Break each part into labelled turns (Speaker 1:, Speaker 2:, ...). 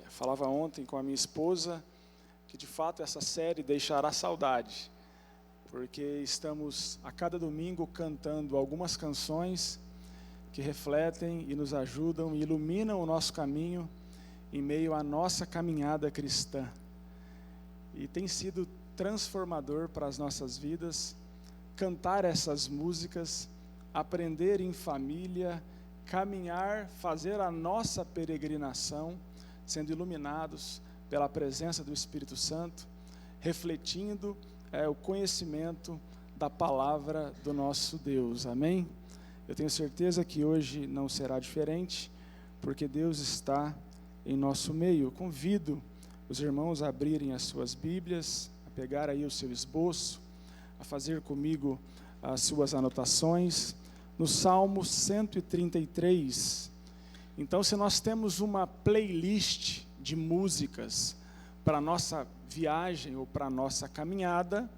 Speaker 1: Falava ontem com a minha esposa que de fato essa série deixará saudade, porque estamos a cada domingo cantando algumas canções que refletem e nos ajudam e iluminam o nosso caminho em meio à nossa caminhada cristã. E tem sido transformador para as nossas vidas cantar essas músicas, aprender em família, caminhar, fazer a nossa peregrinação, sendo iluminados pela presença do Espírito Santo, refletindo o conhecimento da palavra do nosso Deus. Amém? Eu tenho certeza que hoje não será diferente, porque Deus está em nosso meio. Eu convido os irmãos a abrirem as suas Bíblias, a pegar aí o seu esboço, a fazer comigo as suas anotações, no Salmo 133. Então, se nós temos uma playlist de músicas para a nossa viagem ou para a nossa caminhada,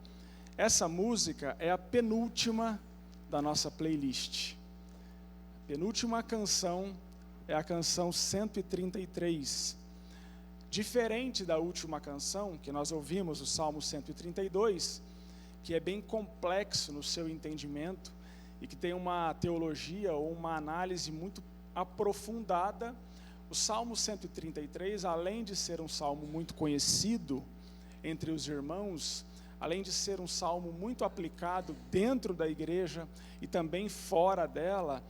Speaker 1: essa música é a penúltima da nossa playlist. A penúltima canção é a canção 133. Diferente da última canção, que nós ouvimos, o Salmo 132, que é bem complexo no seu entendimento e que tem uma teologia ou uma análise muito aprofundada, o Salmo 133, além de ser um salmo muito conhecido entre os irmãos, além de ser um salmo muito aplicado dentro da igreja e também fora dela,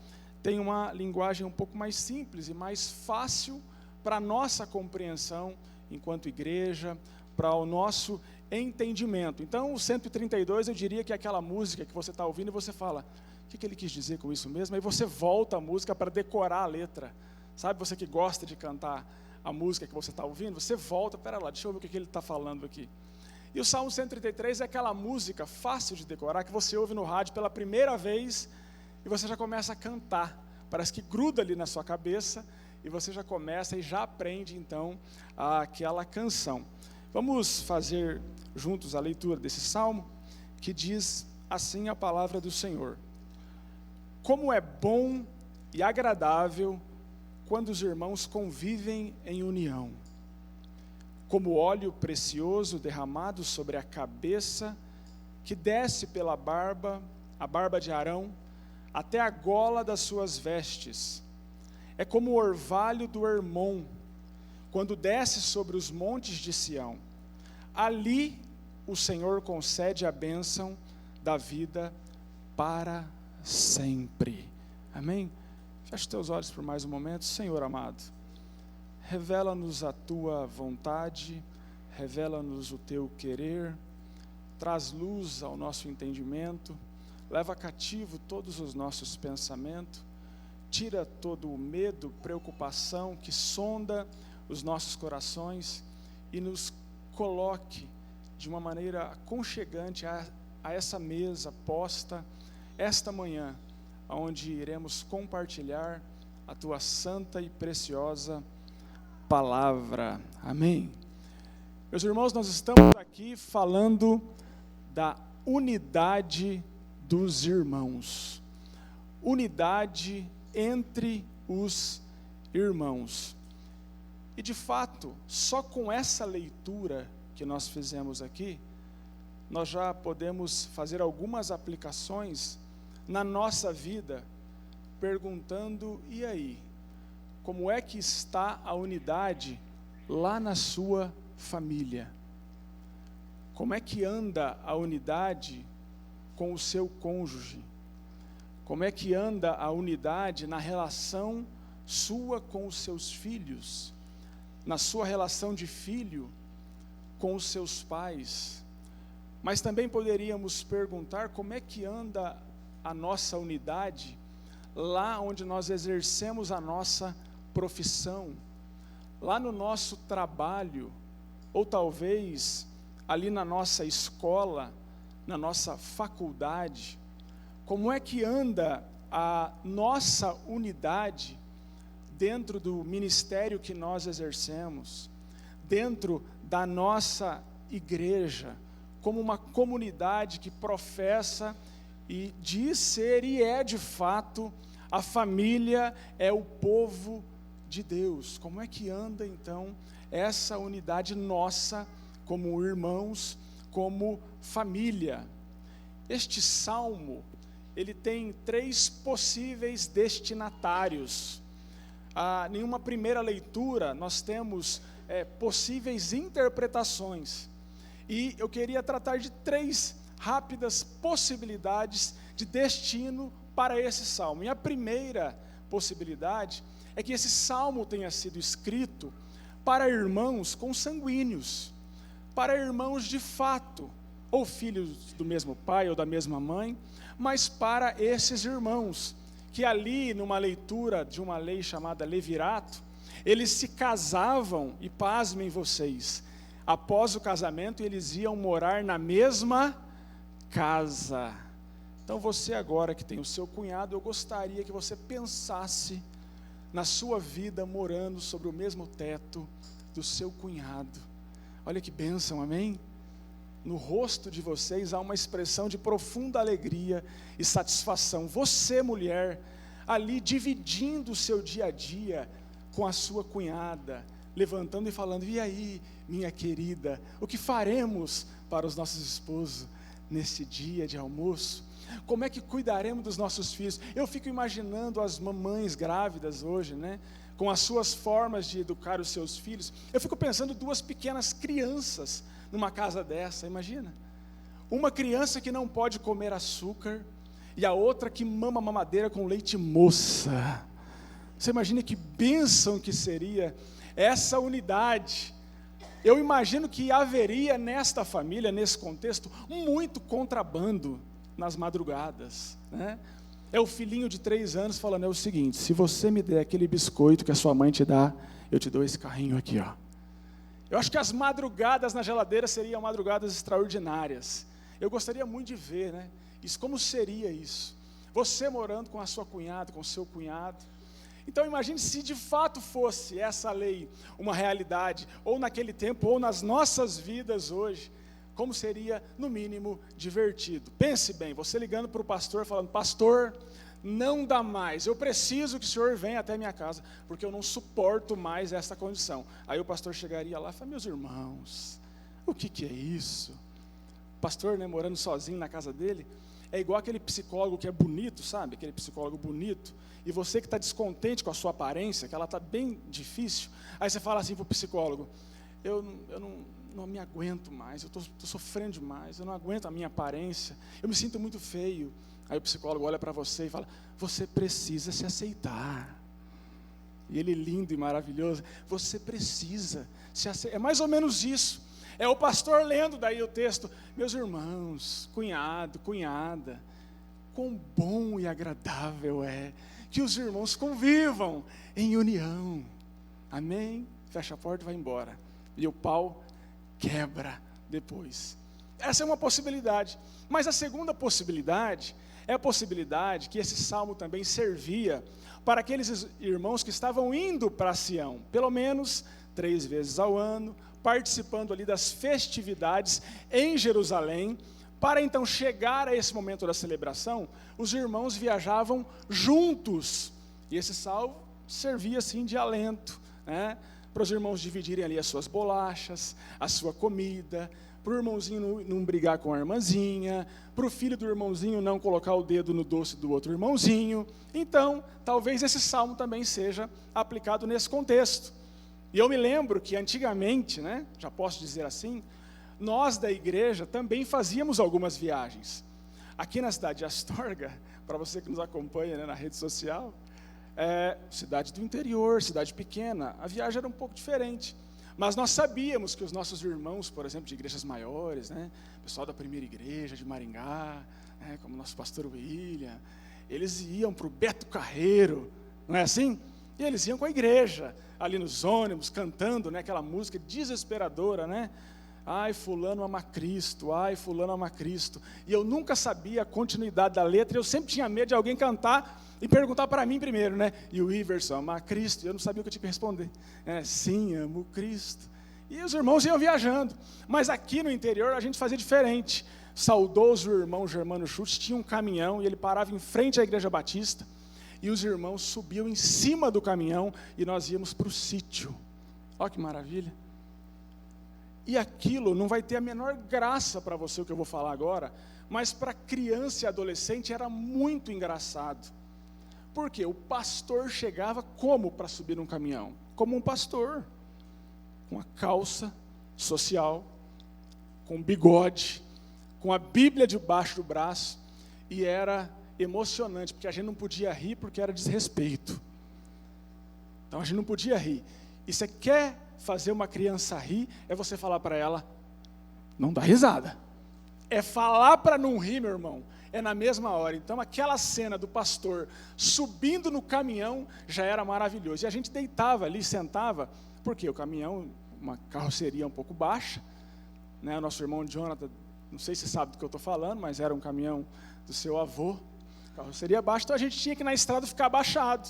Speaker 1: tem uma linguagem um pouco mais simples e mais fácil para a nossa compreensão enquanto igreja, para o nosso entendimento. Então, o 132, eu diria que é aquela música que você está ouvindo e você fala, o que ele quis dizer com isso mesmo? Aí você volta a música para decorar a letra. Sabe, você que gosta de cantar a música que você está ouvindo, você volta, pera lá, deixa eu ver o que ele está falando aqui. E o Salmo 133 é aquela música fácil de decorar, que você ouve no rádio pela primeira vez e você já começa a cantar. Parece que gruda ali na sua cabeça e você já começa e já aprende então aquela canção. Vamos fazer juntos a leitura desse salmo, que diz assim a palavra do Senhor. Como é bom e agradável quando os irmãos convivem em união. Como óleo precioso derramado sobre a cabeça, que desce pela barba, a barba de Arão, até a gola das suas vestes. É como o orvalho do Hermon, quando desce sobre os montes de Sião. Ali o Senhor concede a bênção da vida para sempre. Amém? Feche teus olhos por mais um momento. Senhor amado, revela-nos a tua vontade, revela-nos o teu querer, traz luz ao nosso entendimento, leva cativo todos os nossos pensamentos, tira todo o medo, preocupação que sonda os nossos corações e nos coloque de uma maneira aconchegante a essa mesa posta esta manhã, onde iremos compartilhar a tua santa e preciosa palavra. Amém. Meus irmãos, nós estamos aqui falando da unidade dos irmãos. Unidade entre os irmãos. E de fato, só com essa leitura que nós fizemos aqui, nós já podemos fazer algumas aplicações na nossa vida, perguntando, e aí? Como é que está a unidade lá na sua família? Como é que anda a unidade com o seu cônjuge? Como é que anda a unidade na relação sua com os seus filhos? Na sua relação de filho com os seus pais? Mas também poderíamos perguntar como é que anda a nossa unidade lá onde nós exercemos a nossa profissão, lá no nosso trabalho, ou talvez ali na nossa escola, na nossa faculdade. Como é que anda a nossa unidade dentro do ministério que nós exercemos, dentro da nossa igreja, como uma comunidade que professa e diz ser e é de fato, a família é o povo de Deus. Como é que anda então essa unidade nossa como irmãos, como família? Este salmo, ele tem 3 possíveis destinatários. Em uma primeira leitura, nós temos possíveis interpretações. E eu queria tratar de 3 rápidas possibilidades de destino para esse salmo. E a primeira possibilidade é que esse salmo tenha sido escrito para irmãos consanguíneos, para irmãos de fato, ou filhos do mesmo pai ou da mesma mãe, mas para esses irmãos, que ali numa leitura de uma lei chamada Levirato, eles se casavam, e pasmem vocês, após o casamento eles iam morar na mesma casa. Então você agora que tem o seu cunhado, eu gostaria que você pensasse na sua vida morando sobre o mesmo teto do seu cunhado. Olha que bênção, amém? No rosto de vocês há uma expressão de profunda alegria e satisfação. Você, mulher, ali dividindo o seu dia a dia com a sua cunhada, levantando e falando: e aí, minha querida, o que faremos para os nossos esposos nesse dia de almoço? Como é que cuidaremos dos nossos filhos? Eu fico imaginando as mamães grávidas hoje, né? Com as suas formas de educar os seus filhos. Eu fico pensando 2 pequenas crianças numa casa dessa, imagina. Uma criança que não pode comer açúcar e a outra que mama mamadeira com leite moça. Você imagina que bênção que seria essa unidade. Eu imagino que haveria nesta família, nesse contexto, muito contrabando nas madrugadas, né? É o filhinho de 3 anos falando: é o seguinte, se você me der aquele biscoito que a sua mãe te dá, eu te dou esse carrinho aqui, ó. Eu acho que as madrugadas na geladeira seriam madrugadas extraordinárias. Eu gostaria muito de ver, né? Como seria isso? Você morando com a sua cunhada, com o seu cunhado. Então imagine se de fato fosse essa lei uma realidade, ou naquele tempo, ou nas nossas vidas hoje, como seria, no mínimo, divertido. Pense bem, você ligando para o pastor, falando: pastor, não dá mais, eu preciso que o senhor venha até minha casa, porque eu não suporto mais essa condição. Aí o pastor chegaria lá e falaria: meus irmãos, o que é isso? O pastor, né, morando sozinho na casa dele, é igual aquele psicólogo que é bonito, sabe? Aquele psicólogo bonito, e você que está descontente com a sua aparência, que ela está bem difícil, aí você fala assim para o psicólogo: eu não me aguento mais, eu estou sofrendo demais, eu não aguento a minha aparência, eu me sinto muito feio. Aí o psicólogo olha para você e fala: você precisa se aceitar. E ele, lindo e maravilhoso: você precisa se aceitar. É mais ou menos isso. É o pastor lendo daí o texto: meus irmãos, cunhado, cunhada, quão bom e agradável é que os irmãos convivam em união. Amém? Fecha a porta e vai embora. E o pau quebra depois. Essa é uma possibilidade. Mas a segunda possibilidade é a possibilidade que esse salmo também servia para aqueles irmãos que estavam indo para Sião, pelo menos 3 vezes ao ano, participando ali das festividades em Jerusalém. Para então chegar a esse momento da celebração, os irmãos viajavam juntos. E esse salmo servia assim de alento, né? Para os irmãos dividirem ali as suas bolachas, a sua comida, para o irmãozinho não brigar com a irmãzinha, para o filho do irmãozinho não colocar o dedo no doce do outro irmãozinho. Então, talvez esse salmo também seja aplicado nesse contexto. E eu me lembro que antigamente, né, já posso dizer assim, nós da igreja também fazíamos algumas viagens. Aqui na cidade de Astorga, para você que nos acompanha, né, na rede social, cidade do interior, cidade pequena, a viagem era um pouco diferente. Mas nós sabíamos que os nossos irmãos, por exemplo, de igrejas maiores, né, pessoal da primeira igreja de Maringá, né, como nosso pastor William, eles iam para o Beto Carreiro, não é assim? E eles iam com a igreja, ali nos ônibus, cantando, né, aquela música desesperadora, né? Ai, fulano ama Cristo, ai, fulano ama Cristo. E eu nunca sabia a continuidade da letra, eu sempre tinha medo de alguém cantar e perguntar para mim primeiro, né? E o Iverson ama Cristo, e eu não sabia o que eu tinha que responder. Sim, amo Cristo. E os irmãos iam viajando. Mas aqui no interior a gente fazia diferente. Saudoso irmão Germano Schultz tinha um caminhão e ele parava em frente à Igreja Batista. e os irmãos subiam em cima do caminhão e nós íamos para o sítio. Olha que maravilha. E aquilo não vai ter a menor graça para você, o que eu vou falar agora, mas para criança e adolescente era muito engraçado. Por quê? O pastor chegava como para subir num caminhão? Como um pastor, com a calça social, com bigode, com a Bíblia debaixo do braço, e era emocionante, porque a gente não podia rir porque era desrespeito. Então a gente não podia rir. E você quer fazer uma criança rir, é você falar para ela, não dá risada. É falar para não rir, meu irmão, é na mesma hora. Então aquela cena do pastor subindo no caminhão já era maravilhoso. E a gente deitava ali, sentava, porque o caminhão, uma carroceria um pouco baixa, né? O nosso irmão Jonathan, não sei se sabe do que eu estou falando, mas era um caminhão do seu avô, carroceria baixa, então a gente tinha que na estrada ficar abaixado.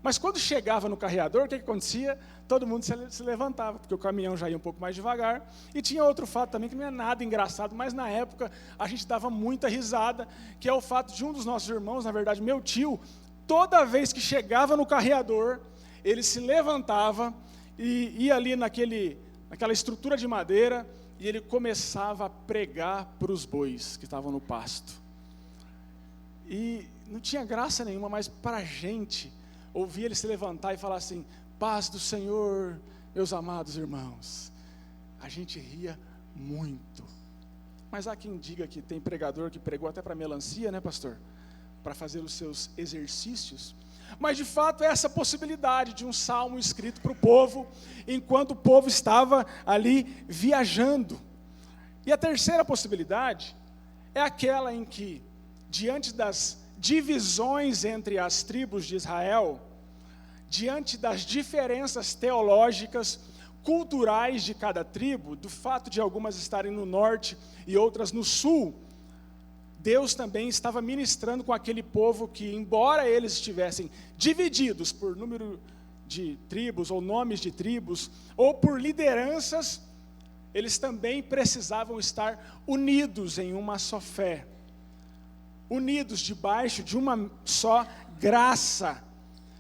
Speaker 1: Mas quando chegava no carreador, o que acontecia? Todo mundo se levantava, porque o caminhão já ia um pouco mais devagar. E tinha outro fato também, que não é nada engraçado, mas na época a gente dava muita risada, que é o fato de um dos nossos irmãos, na verdade meu tio, toda vez que chegava no carreador, ele se levantava e ia ali naquela estrutura de madeira, e ele começava a pregar para os bois que estavam no pasto. E não tinha graça nenhuma, mas para a gente, ouvir ele se levantar e falar assim, paz do Senhor, meus amados irmãos, a gente ria muito. Mas há quem diga que tem pregador que pregou até para melancia, né, pastor? Para fazer os seus exercícios. Mas de fato é essa possibilidade de um salmo escrito para o povo, enquanto o povo estava ali viajando. E a terceira possibilidade é aquela em que, diante das divisões entre as tribos de Israel, diante das diferenças teológicas, culturais de cada tribo, do fato de algumas estarem no norte e outras no sul, Deus também estava ministrando com aquele povo que, embora eles estivessem divididos por número de tribos, ou nomes de tribos, ou por lideranças, eles também precisavam estar unidos em uma só fé, unidos debaixo de uma só graça,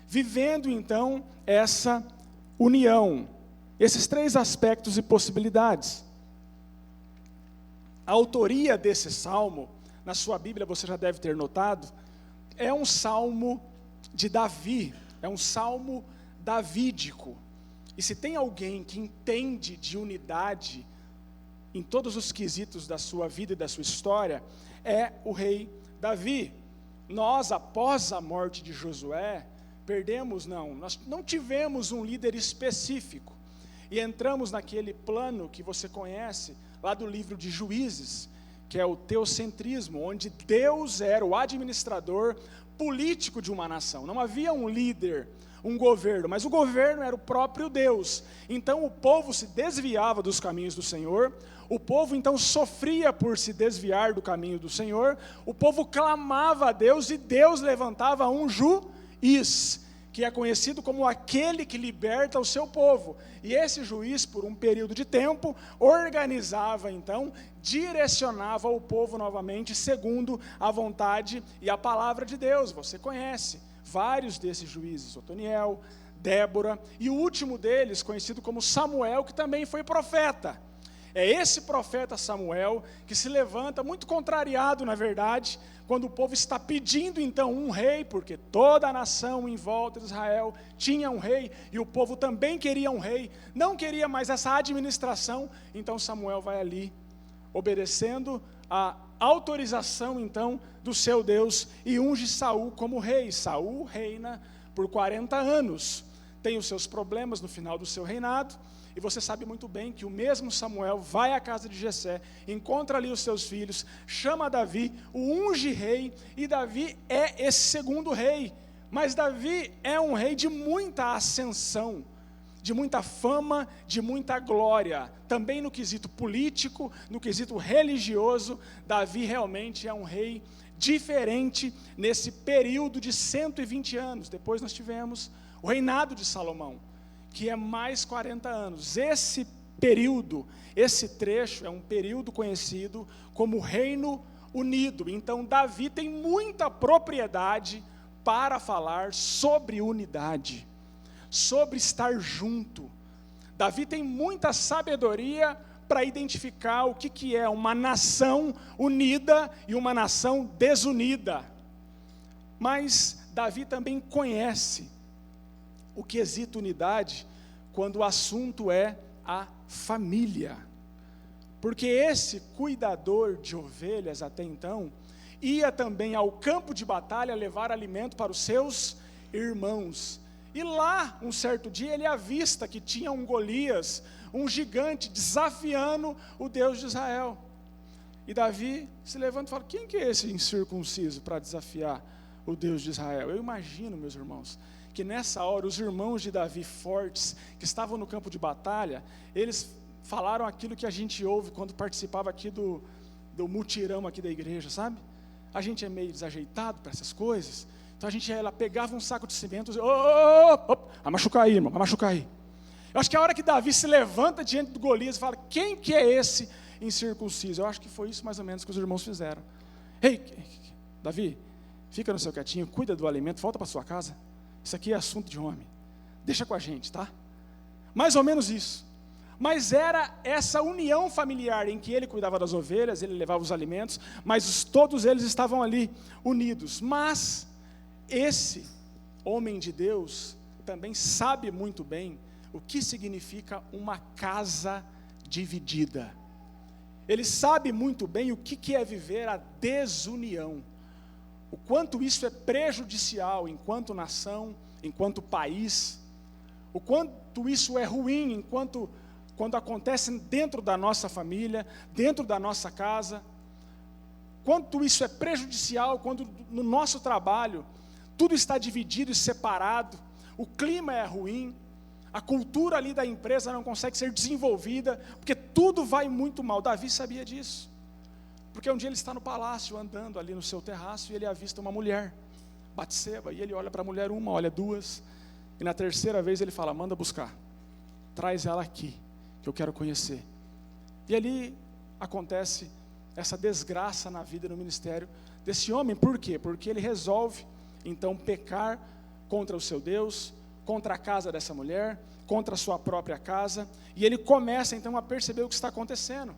Speaker 1: vivendo então essa união. Esses três aspectos e possibilidades. A autoria desse salmo, na sua Bíblia você já deve ter notado, é um salmo de Davi, é um salmo davídico. E se tem alguém que entende de unidade em todos os quesitos da sua vida e da sua história, é o rei Davi. Nós, após a morte de Josué, nós não tivemos um líder específico. E entramos naquele plano que você conhece, lá do livro de Juízes, que é o teocentrismo, onde Deus era o administrador político de uma nação. Não havia um líder, um governo, mas o governo era o próprio Deus. Então o povo se desviava dos caminhos do Senhor, o povo então sofria por se desviar do caminho do Senhor, o povo clamava a Deus e Deus levantava um juiz, que é conhecido como aquele que liberta o seu povo. E esse juiz, por um período de tempo, organizava então, direcionava o povo novamente, segundo a vontade e a palavra de Deus. Você conhece vários desses juízes, Otoniel, Débora, e o último deles, conhecido como Samuel, que também foi profeta. É esse profeta Samuel que se levanta, muito contrariado na verdade, quando o povo está pedindo então um rei, porque toda a nação em volta de Israel tinha um rei, e o povo também queria um rei, não queria mais essa administração, então Samuel vai ali, obedecendo a autorização então do seu Deus, e unge Saul como rei. Saul reina por 40 anos, tem os seus problemas no final do seu reinado, e você sabe muito bem que o mesmo Samuel vai à casa de Jessé, encontra ali os seus filhos, chama Davi, o unge rei, e Davi é esse segundo rei. Mas Davi é um rei de muita ascensão, de muita fama, de muita glória. Também no quesito político, no quesito religioso, Davi realmente é um rei diferente nesse período de 120 anos. Depois nós tivemos o reinado de Salomão, que é mais 40 anos. Esse período, esse trecho é um período conhecido como Reino Unido. Então Davi tem muita propriedade para falar sobre unidade, sobre estar junto. Davi tem muita sabedoria para identificar o que é uma nação unida e uma nação desunida. Mas Davi também conhece o quesito unidade quando o assunto é a família. Porque esse cuidador de ovelhas até então ia também ao campo de batalha levar alimento para os seus irmãos. E lá, um certo dia, ele avista que tinha um Golias, um gigante, desafiando o Deus de Israel. E Davi se levanta e fala: quem que é esse incircunciso para desafiar o Deus de Israel? Eu imagino, meus irmãos, que nessa hora os irmãos de Davi fortes, que estavam no campo de batalha, eles falaram aquilo que a gente ouve quando participava aqui do mutirão aqui da igreja, sabe? A gente é meio desajeitado para essas coisas. Então ela pegava um saco de cimento e vai machucar aí, irmão, vai machucar aí. Eu acho que a hora que Davi se levanta diante do Golias e fala: quem que é esse incircunciso? Eu acho que foi isso mais ou menos que os irmãos fizeram. Ei, Davi, fica no seu quietinho, cuida do alimento, volta para sua casa. Isso aqui é assunto de homem, deixa com a gente, tá? Mais ou menos isso. Mas era essa união familiar em que ele cuidava das ovelhas, ele levava os alimentos, mas todos eles estavam ali unidos. Mas esse homem de Deus também sabe muito bem o que significa uma casa dividida. Ele sabe muito bem o que é viver a desunião, o quanto isso é prejudicial enquanto nação, enquanto país, o quanto isso é ruim quando acontece dentro da nossa família, dentro da nossa casa, quanto isso é prejudicial quando no nosso trabalho tudo está dividido e separado, o clima é ruim, a cultura ali da empresa não consegue ser desenvolvida, porque tudo vai muito mal. Davi sabia disso, porque um dia ele está no palácio, andando ali no seu terraço, e ele avista uma mulher, Batseba, e ele olha para a mulher uma, olha duas, e na terceira vez ele fala: manda buscar, traz ela aqui, que eu quero conhecer. E ali acontece essa desgraça na vida e no ministério desse homem. Por quê? Porque ele resolve então pecar contra o seu Deus, contra a casa dessa mulher, contra a sua própria casa, e ele começa então a perceber o que está acontecendo.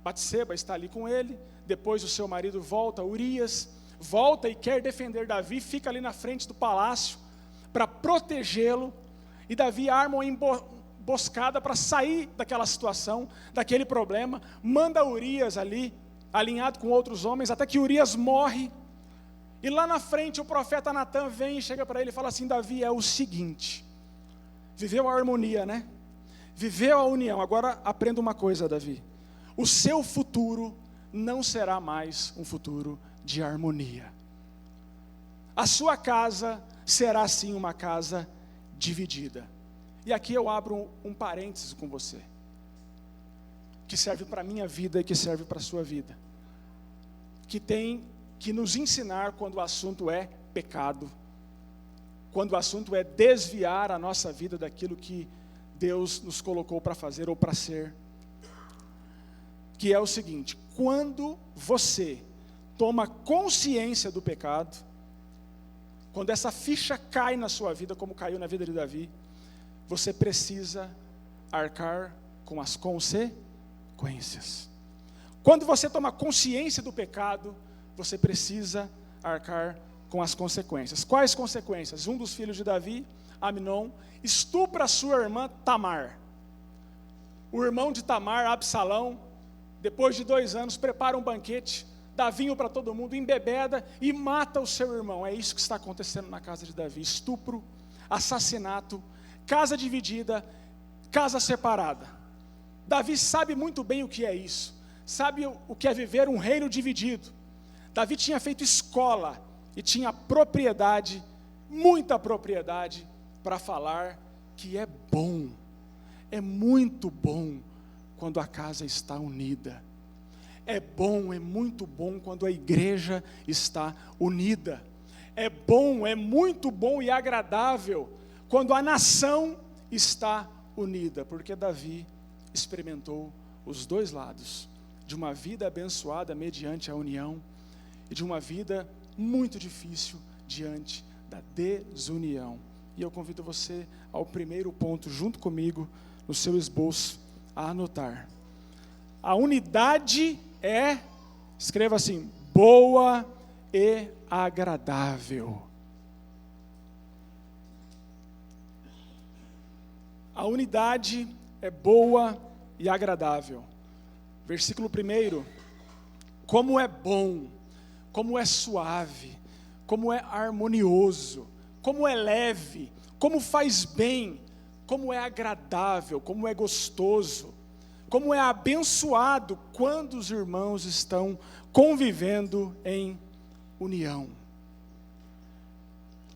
Speaker 1: Batseba está ali com ele, depois o seu marido volta, Urias, volta e quer defender Davi, fica ali na frente do palácio para protegê-lo, e Davi arma uma emboscada para sair daquela situação, daquele problema, manda Urias ali, alinhado com outros homens, até que Urias morre. E lá na frente o profeta Natã vem e chega para ele e fala assim: Davi, é o seguinte, viveu a harmonia, né? Viveu a união, agora aprenda uma coisa, Davi, o seu futuro não será mais um futuro de harmonia. A sua casa será sim uma casa dividida. E aqui eu abro um parênteses com você, que serve para a minha vida e que serve para a sua vida, que tem que nos ensinar quando o assunto é pecado, quando o assunto é desviar a nossa vida daquilo que Deus nos colocou para fazer ou para ser, que é o seguinte: quando você toma consciência do pecado, quando essa ficha cai na sua vida, como caiu na vida de Davi, você precisa arcar com as consequências. Quando você toma consciência do pecado, você precisa arcar com as consequências. Quais consequências? Um dos filhos de Davi, Amnon, estupra a sua irmã Tamar. O irmão de Tamar, Absalão, depois de 2 anos, prepara um banquete, dá vinho para todo mundo, embebeda e mata o seu irmão. É isso que está acontecendo na casa de Davi: estupro, assassinato, casa dividida, casa separada. Davi sabe muito bem o que é isso, sabe o que é viver um reino dividido. Davi tinha feito escola e tinha propriedade, muita propriedade, para falar que é bom, é muito bom quando a casa está unida. É bom, é muito bom quando a igreja está unida. É bom, é muito bom e agradável quando a nação está unida, porque Davi experimentou os dois lados, de uma vida abençoada mediante a união, e de uma vida muito difícil diante da desunião. E eu convido você ao primeiro ponto, junto comigo, no seu esboço, a anotar. A unidade é, escreva assim, boa e agradável. A unidade é boa e agradável. Versículo 1, como é bom, como é suave, como é harmonioso, como é leve, como faz bem, como é agradável, como é gostoso, como é abençoado quando os irmãos estão convivendo em união.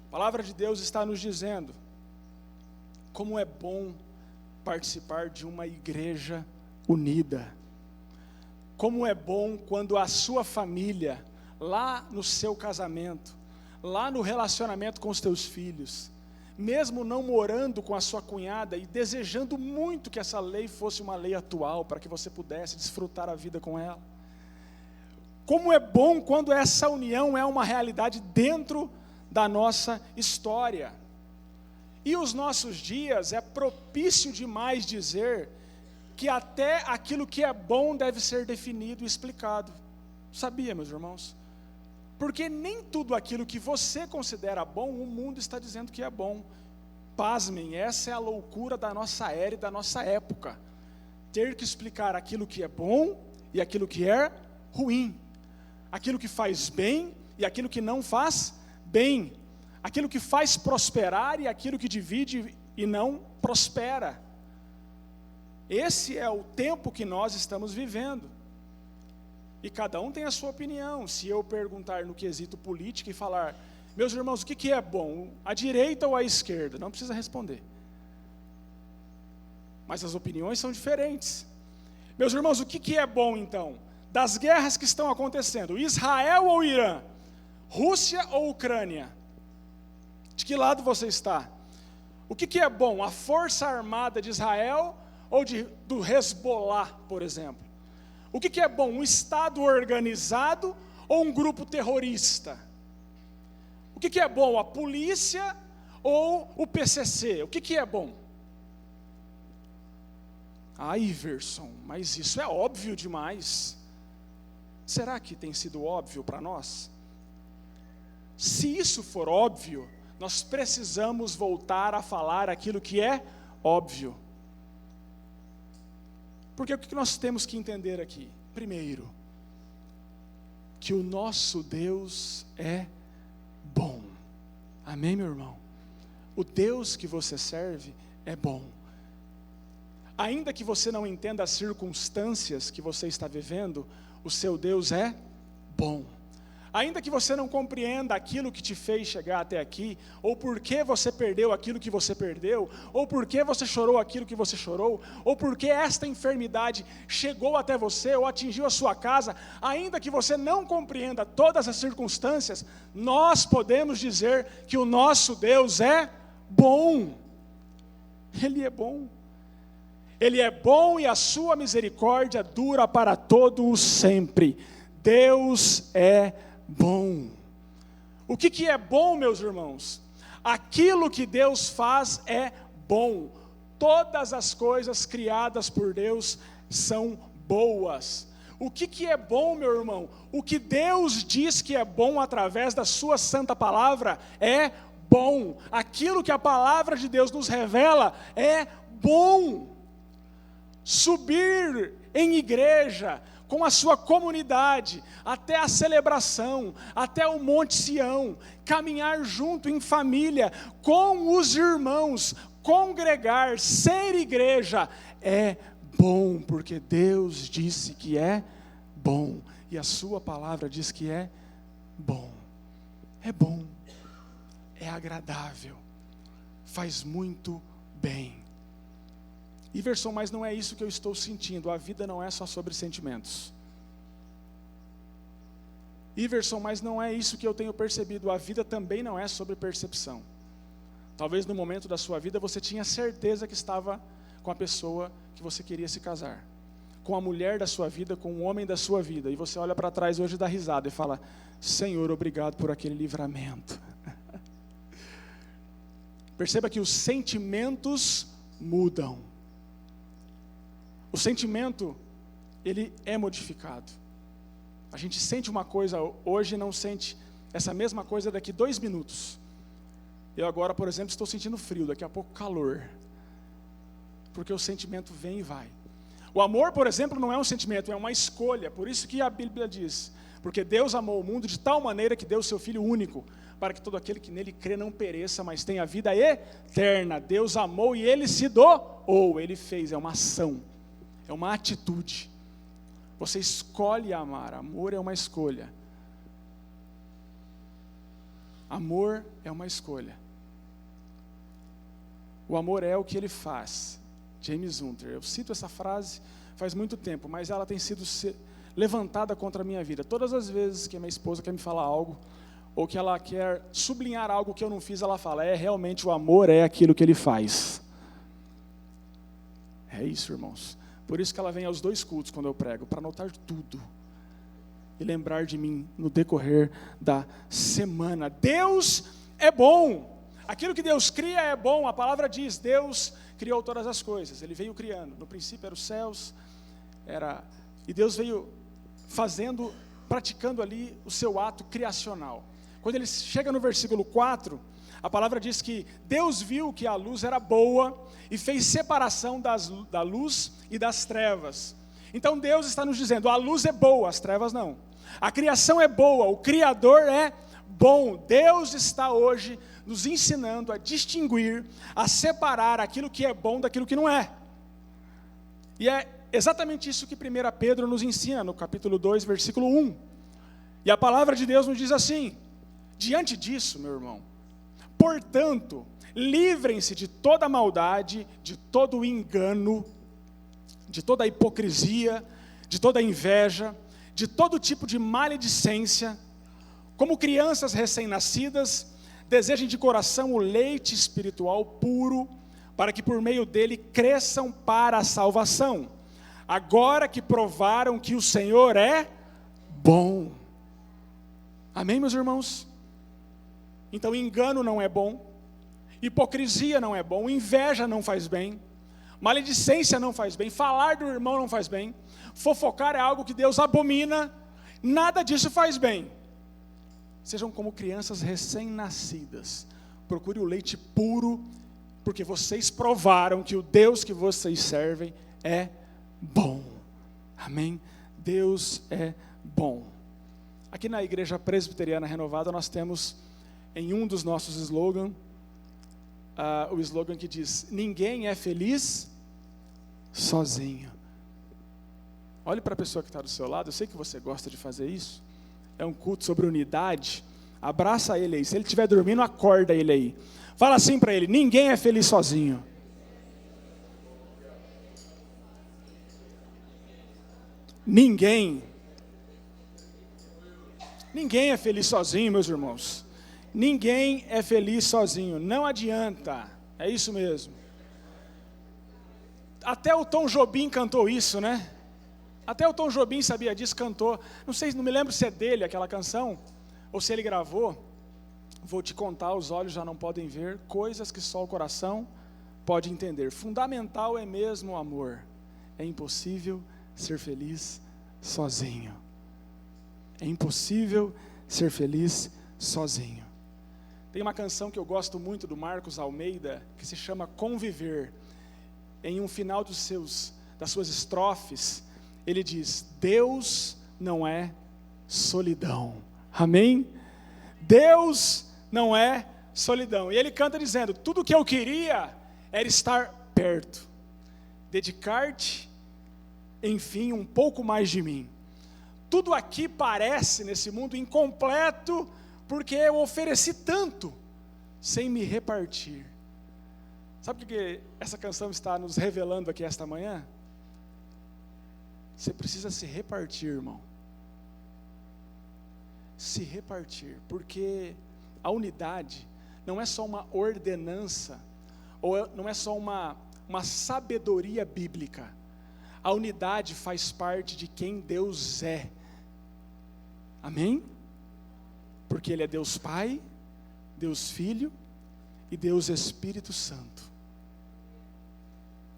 Speaker 1: A palavra de Deus está nos dizendo como é bom participar de uma igreja unida. Como é bom quando a sua família, lá no seu casamento, lá no relacionamento com os teus filhos, mesmo não morando com a sua cunhada e desejando muito que essa lei fosse uma lei atual, para que você pudesse desfrutar a vida com ela. Como é bom quando essa união é uma realidade dentro da nossa história. E os nossos dias é propício demais dizer que até aquilo que é bom deve ser definido e explicado. Sabia, meus irmãos? Porque nem tudo aquilo que você considera bom, o mundo está dizendo que é bom. Pasmem, essa é a loucura da nossa era e da nossa época. Ter que explicar aquilo que é bom e aquilo que é ruim. Aquilo que faz bem e aquilo que não faz bem. Aquilo que faz prosperar e aquilo que divide e não prospera. Esse é o tempo que nós estamos vivendo. E cada um tem a sua opinião. Se eu perguntar no quesito político e falar, meus irmãos, o que é bom? A direita ou a esquerda? Não precisa responder. Mas as opiniões são diferentes. Meus irmãos, o que é bom então? Das guerras que estão acontecendo, Israel ou Irã? Rússia ou Ucrânia? De que lado você está? O que é bom? A força armada de Israel ou do Hezbollah, por exemplo? O que é bom? Um Estado organizado ou um grupo terrorista? O que é bom? A polícia ou o PCC? O que é bom? Ah, Iverson, mas isso é óbvio demais. Será que tem sido óbvio para nós? Se isso for óbvio, nós precisamos voltar a falar aquilo que é óbvio. Porque o que nós temos que entender aqui? Primeiro, que o nosso Deus é bom. Amém, meu irmão? O Deus que você serve é bom. Ainda que você não entenda as circunstâncias que você está vivendo, o seu Deus é bom. Ainda que você não compreenda aquilo que te fez chegar até aqui, ou por que você perdeu aquilo que você perdeu, ou por que você chorou aquilo que você chorou, ou por que esta enfermidade chegou até você, ou atingiu a sua casa, ainda que você não compreenda todas as circunstâncias, nós podemos dizer que o nosso Deus é bom. Ele é bom. Ele é bom e a sua misericórdia dura para todo o sempre. Deus é bom. O que é bom, meus irmãos? Aquilo que Deus faz é bom. Todas as coisas criadas por Deus são boas. O que é bom, meu irmão? O que Deus diz que é bom através da sua santa palavra é bom. Aquilo que a palavra de Deus nos revela é bom. Subir em igreja, com a sua comunidade, até a celebração, até o Monte Sião, caminhar junto em família, com os irmãos, congregar, ser igreja, é bom, porque Deus disse que é bom, e a sua palavra diz que é bom, é agradável, faz muito bem. Iverson, mas não é isso que eu estou sentindo, a vida não é só sobre sentimentos. Iverson, mas não é isso que eu tenho percebido, a vida também não é sobre percepção. Talvez no momento da sua vida você tinha certeza que estava com a pessoa que você queria se casar, com a mulher da sua vida, com o homem da sua vida, e você olha para trás hoje e dá risada e fala, Senhor, obrigado por aquele livramento. Perceba que os sentimentos mudam. O sentimento, ele é modificado. A gente sente uma coisa hoje e não sente essa mesma coisa daqui 2 minutos. Eu agora, por exemplo, estou sentindo frio, daqui a pouco calor. Porque o sentimento vem e vai. O amor, por exemplo, não é um sentimento, é uma escolha. Por isso que a Bíblia diz: porque Deus amou o mundo de tal maneira que deu o seu Filho único, para que todo aquele que nele crê não pereça, mas tenha vida eterna. Deus amou e Ele se doou, Ele fez, é uma ação, é uma atitude. Você escolhe amar, amor é uma escolha. Amor é uma escolha. O amor é o que Ele faz. James Hunter, eu cito essa frase faz muito tempo, mas ela tem sido levantada contra a minha vida. Todas as vezes que a minha esposa quer me falar algo, ou que ela quer sublinhar algo que eu não fiz, ela fala: realmente o amor é aquilo que Ele faz. É isso, irmãos. Por isso que ela vem aos 2 cultos quando eu prego, para anotar tudo e lembrar de mim no decorrer da semana. Deus é bom. Aquilo que Deus cria é bom. A palavra diz: Deus criou todas as coisas. Ele veio criando. No princípio eram os céus, e Deus veio praticando ali o seu ato criacional. Quando ele chega no versículo 4, a palavra diz que Deus viu que a luz era boa e fez separação da luz e das trevas. Então Deus está nos dizendo: a luz é boa, as trevas não. A criação é boa, o Criador é bom. Deus está hoje nos ensinando a distinguir, a separar aquilo que é bom daquilo que não é. E é exatamente isso que 1 Pedro nos ensina, no capítulo 2, versículo 1. E a palavra de Deus nos diz assim: diante disso, meu irmão, portanto, livrem-se de toda maldade, de todo engano, de toda hipocrisia, de toda inveja, de todo tipo de maledicência. Como crianças recém-nascidas, desejem de coração o leite espiritual puro, para que por meio dele cresçam para a salvação, agora que provaram que o Senhor é bom. Amém, meus irmãos? Então, engano não é bom, hipocrisia não é bom, inveja não faz bem, maledicência não faz bem, falar do irmão não faz bem, fofocar é algo que Deus abomina, nada disso faz bem. Sejam como crianças recém-nascidas, procure o leite puro, porque vocês provaram que o Deus que vocês servem é bom. Amém? Deus é bom. Aqui na Igreja Presbiteriana Renovada nós temos em um dos nossos slogans, o slogan que diz: ninguém é feliz sozinho. Olhe para a pessoa que está do seu lado, eu sei que você gosta de fazer isso. É um culto sobre unidade. Abraça ele aí. Se ele estiver dormindo, acorda ele aí. Fala assim para ele: ninguém é feliz sozinho. Ninguém é feliz sozinho, meus irmãos. Ninguém é feliz sozinho. Não adianta. É isso mesmo. Até o Tom Jobim cantou isso, né? Até o Tom Jobim sabia disso, cantou. Não me lembro se é dele aquela canção, ou se ele gravou. Vou te contar, os olhos já não podem ver, coisas que só o coração pode entender. Fundamental é mesmo o amor. É impossível ser feliz sozinho. É impossível ser feliz sozinho. Tem uma canção que eu gosto muito do Marcos Almeida, que se chama Conviver. Em um final das suas estrofes, ele diz: Deus não é solidão. Amém? Deus não é solidão. E ele canta dizendo: tudo que eu queria era estar perto, dedicar-te, enfim, um pouco mais de mim. Tudo aqui parece nesse mundo incompleto, porque eu ofereci tanto, sem me repartir. Sabe o que essa canção está nos revelando aqui esta manhã? Você precisa se repartir, irmão. Se repartir, porque a unidade não é só uma ordenança, ou não é só uma sabedoria bíblica. A unidade faz parte de quem Deus é. Amém? Porque Ele é Deus Pai, Deus Filho e Deus Espírito Santo.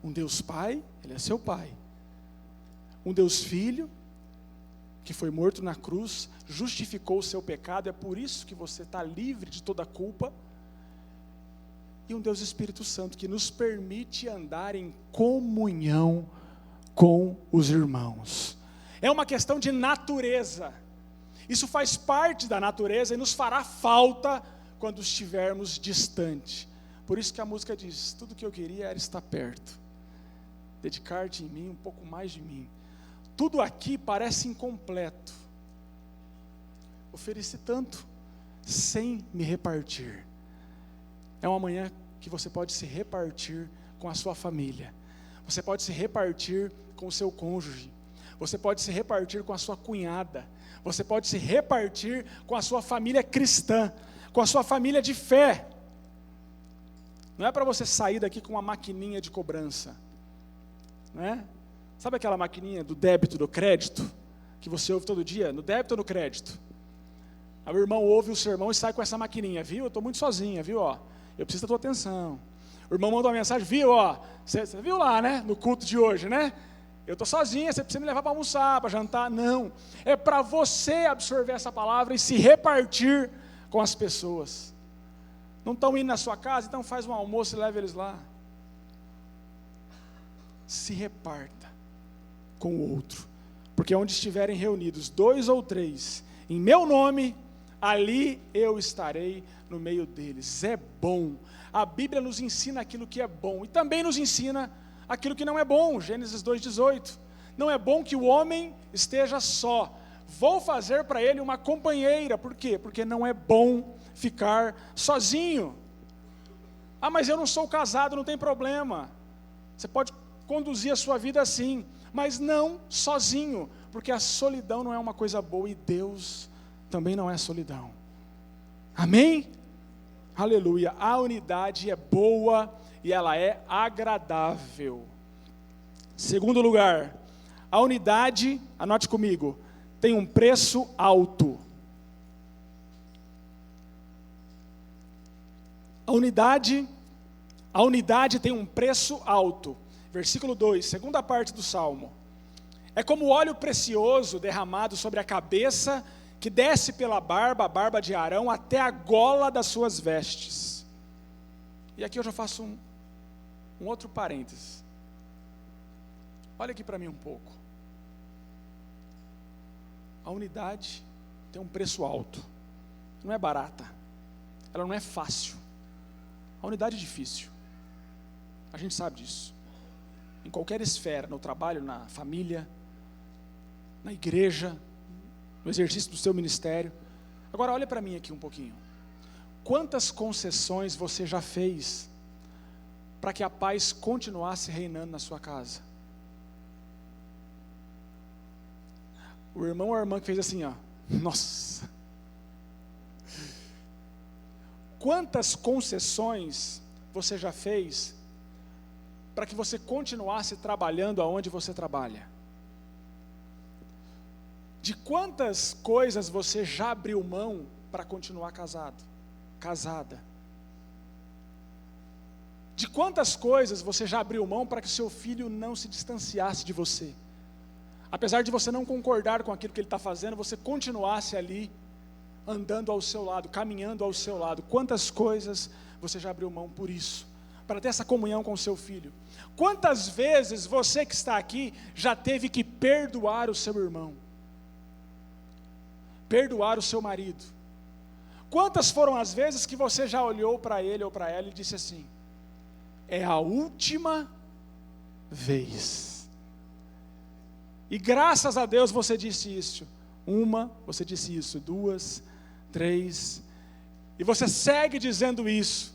Speaker 1: Um Deus Pai, Ele é seu Pai. Um Deus Filho, que foi morto na cruz, justificou o seu pecado, é por isso que você está livre de toda culpa. E um Deus Espírito Santo, que nos permite andar em comunhão com os irmãos. É uma questão de natureza. Isso faz parte da natureza e nos fará falta quando estivermos distante. Por isso que a música diz: tudo que eu queria era estar perto, dedicar-te em mim, um pouco mais de mim. Tudo aqui parece incompleto. Ofereci tanto sem me repartir. É uma manhã que você pode se repartir com a sua família. Você pode se repartir com o seu cônjuge. Você pode se repartir com a sua cunhada. Você pode se repartir com a sua família cristã, com a sua família de fé. Não é para você sair daqui com uma maquininha de cobrança, não é? Sabe aquela maquininha do débito, do crédito, que você ouve todo dia, no débito ou no crédito? Aí o irmão ouve o sermão e sai com essa maquininha, viu? Eu estou muito sozinha, viu? Ó, eu preciso da tua atenção. O irmão manda uma mensagem, viu? Ó, você viu lá, né? No culto de hoje, né? Eu estou sozinha, você precisa me levar para almoçar, para jantar. Não, é para você absorver essa palavra e se repartir com as pessoas. Não estão indo na sua casa, então faz um almoço e leva eles lá. Se reparta com o outro, porque onde estiverem reunidos 2 ou 3, em meu nome, ali eu estarei no meio deles. É bom. A Bíblia nos ensina aquilo que é bom e também nos ensina aquilo que não é bom. Gênesis 2,18. Não é bom que o homem esteja só. Vou fazer para ele uma companheira. Por quê? Porque não é bom ficar sozinho. Ah, mas eu não sou casado, não tem problema. Você pode conduzir a sua vida assim, mas não sozinho, porque a solidão não é uma coisa boa e Deus também não é solidão. Amém? Aleluia. A unidade é boa e ela é agradável. Segundo lugar, a unidade, anote comigo, tem um preço alto. A unidade tem um preço alto. Versículo 2, segunda parte do Salmo. É como óleo precioso derramado sobre a cabeça, que desce pela barba, a barba de Arão, até a gola das suas vestes. E aqui eu já faço um outro parênteses. Olha aqui para mim um pouco. A unidade tem um preço alto. Não é barata. Ela não é fácil. A unidade é difícil. A gente sabe disso. Em qualquer esfera, no trabalho, na família, na igreja, no exercício do seu ministério. Agora olha para mim aqui um pouquinho. Quantas concessões você já fez para que a paz continuasse reinando na sua casa? O irmão ou a irmã que fez assim, ó. Nossa! Quantas concessões você já fez para que você continuasse trabalhando aonde você trabalha? De quantas coisas você já abriu mão para continuar casado, casada? De quantas coisas você já abriu mão para que seu filho não se distanciasse de você? Apesar de você não concordar com aquilo que ele está fazendo, você continuasse ali, andando ao seu lado, caminhando ao seu lado. Quantas coisas você já abriu mão por isso? Para ter essa comunhão com o seu filho. Quantas vezes você que está aqui já teve que perdoar o seu irmão? Perdoar o seu marido? Quantas foram as vezes que você já olhou para ele ou para ela e disse assim: é a última vez? E graças a Deus você disse isso. Você disse isso 2, 3, e você segue dizendo isso.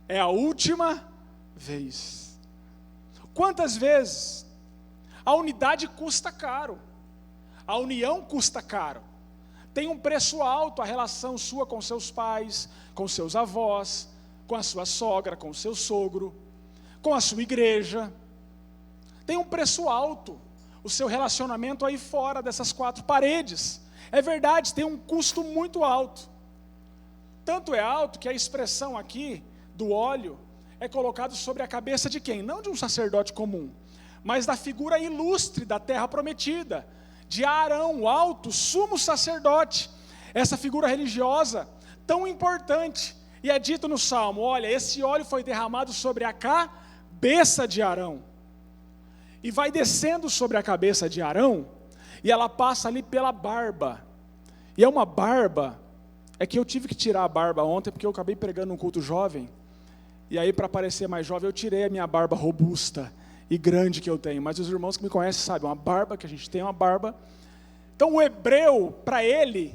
Speaker 1: É a última vez. Quantas vezes? A unidade custa caro. A união custa caro. Tem um preço alto a relação sua com seus pais, com seus avós, com a sua sogra, com o seu sogro, com a sua igreja. Tem um preço alto o seu relacionamento aí fora dessas 4 paredes. É verdade, tem um custo muito alto. Tanto é alto que a expressão aqui do óleo é colocado sobre a cabeça de quem? Não de um sacerdote comum, mas da figura ilustre da terra prometida, de Arão, o alto sumo sacerdote, essa figura religiosa tão importante. E é dito no Salmo, olha, esse óleo foi derramado sobre a cabeça de Arão, e vai descendo sobre a cabeça de Arão, e ela passa ali pela barba, e é uma barba, é que eu tive que tirar a barba ontem, porque eu acabei pregando um culto jovem, e aí para parecer mais jovem, eu tirei a minha barba robusta e grande que eu tenho, mas os irmãos que me conhecem sabem, uma barba que a gente tem, uma barba. Então o hebreu, para ele,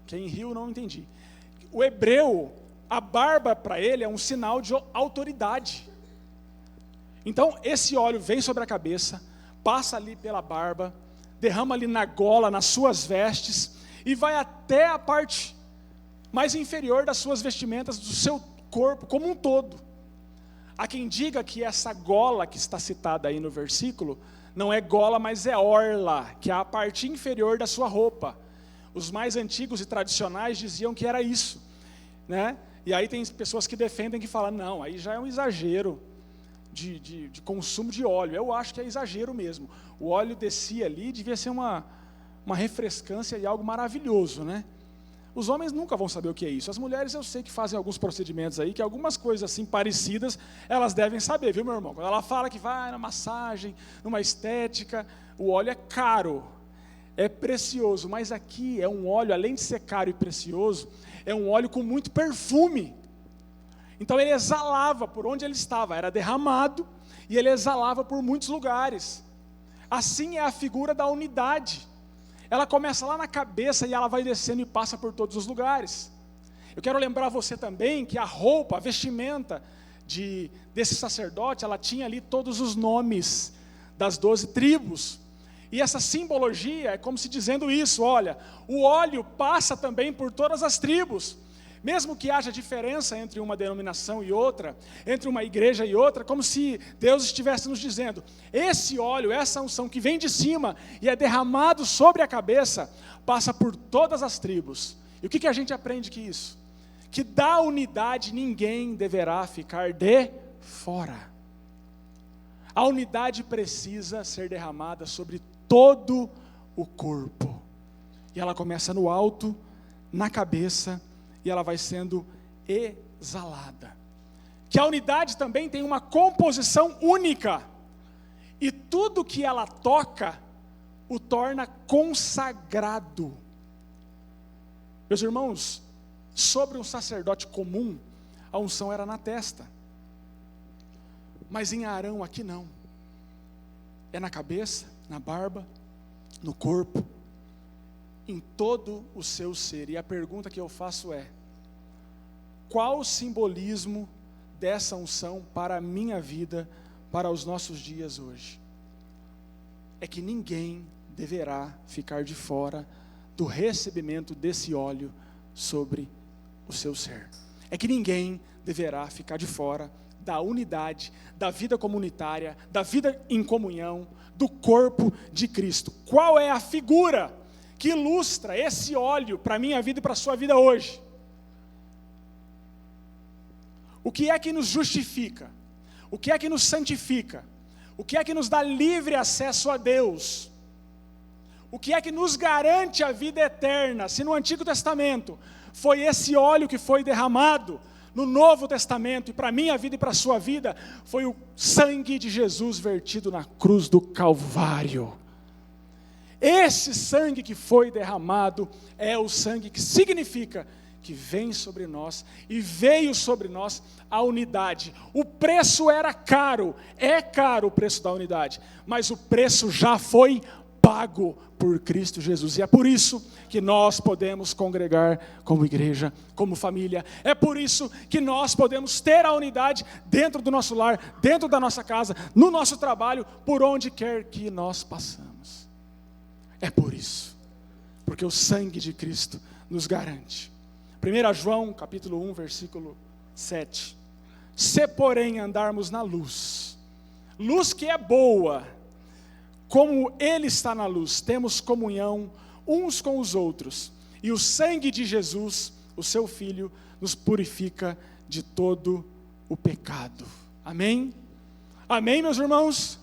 Speaker 1: quem riu não entendi, o hebreu, a barba para ele é um sinal de autoridade. Então esse óleo vem sobre a cabeça, passa ali pela barba, derrama ali na gola, nas suas vestes, e vai até a parte mais inferior das suas vestimentas, do seu corpo como um todo. Há quem diga que essa gola que está citada aí no versículo, não é gola, mas é orla, que é a parte inferior da sua roupa. Os mais antigos e tradicionais diziam que era isso, né? E aí tem pessoas que defendem, que falam, não, aí já é um exagero de consumo de óleo. Eu acho que é exagero mesmo. O óleo descia ali, devia ser uma refrescância e algo maravilhoso, né? Os homens nunca vão saber o que é isso. As mulheres eu sei que fazem alguns procedimentos aí, que algumas coisas assim parecidas, elas devem saber, viu, meu irmão? Quando ela fala que vai na massagem, numa estética, o óleo é caro, é precioso, mas aqui é um óleo, além de ser caro e precioso, é um óleo com muito perfume. Então ele exalava por onde ele estava, era derramado, e ele exalava por muitos lugares. Assim é a figura da unidade. Ela começa lá na cabeça e ela vai descendo e passa por todos os lugares. Eu quero lembrar você também que a roupa, a vestimenta desse sacerdote, ela tinha ali todos os nomes das 12 tribos. E essa simbologia é como se dizendo isso, olha, o óleo passa também por todas as tribos. Mesmo que haja diferença entre uma denominação e outra, entre uma igreja e outra, como se Deus estivesse nos dizendo, esse óleo, essa unção que vem de cima e é derramado sobre a cabeça, passa por todas as tribos. E o que a gente aprende que isso? Que da unidade ninguém deverá ficar de fora. A unidade precisa ser derramada sobre todo o corpo. E ela começa no alto, na cabeça, e ela vai sendo exalada. Que a unidade também tem uma composição única, e tudo que ela toca, o torna consagrado. Meus irmãos, sobre um sacerdote comum, a unção era na testa, mas em Arão aqui não, é na cabeça, na barba, no corpo, em todo o seu ser. E a pergunta que eu faço é, qual o simbolismo dessa unção para a minha vida, para os nossos dias hoje? É que ninguém deverá ficar de fora do recebimento desse óleo sobre o seu ser. É que ninguém deverá ficar de fora da unidade, da vida comunitária, da vida em comunhão, do corpo de Cristo. Qual é a figura que ilustra esse óleo para a minha vida e para a sua vida hoje? O que é que nos justifica? O que é que nos santifica? O que é que nos dá livre acesso a Deus? O que é que nos garante a vida eterna? Se no Antigo Testamento foi esse óleo que foi derramado, no Novo Testamento, e para a minha vida e para a sua vida, foi o sangue de Jesus vertido na cruz do Calvário. Esse sangue que foi derramado é o sangue que significa que vem sobre nós e veio sobre nós a unidade. O preço era caro, é caro o preço da unidade, mas o preço já foi pago por Cristo Jesus. E é por isso que nós podemos congregar como igreja, como família. É por isso que nós podemos ter a unidade dentro do nosso lar, dentro da nossa casa, no nosso trabalho, por onde quer que nós passamos. É por isso, porque o sangue de Cristo nos garante. 1 João, capítulo 1, versículo 7. Se porém andarmos na luz, luz que é boa, como Ele está na luz, temos comunhão uns com os outros, e o sangue de Jesus, o seu Filho, nos purifica de todo o pecado. Amém? Amém, meus irmãos?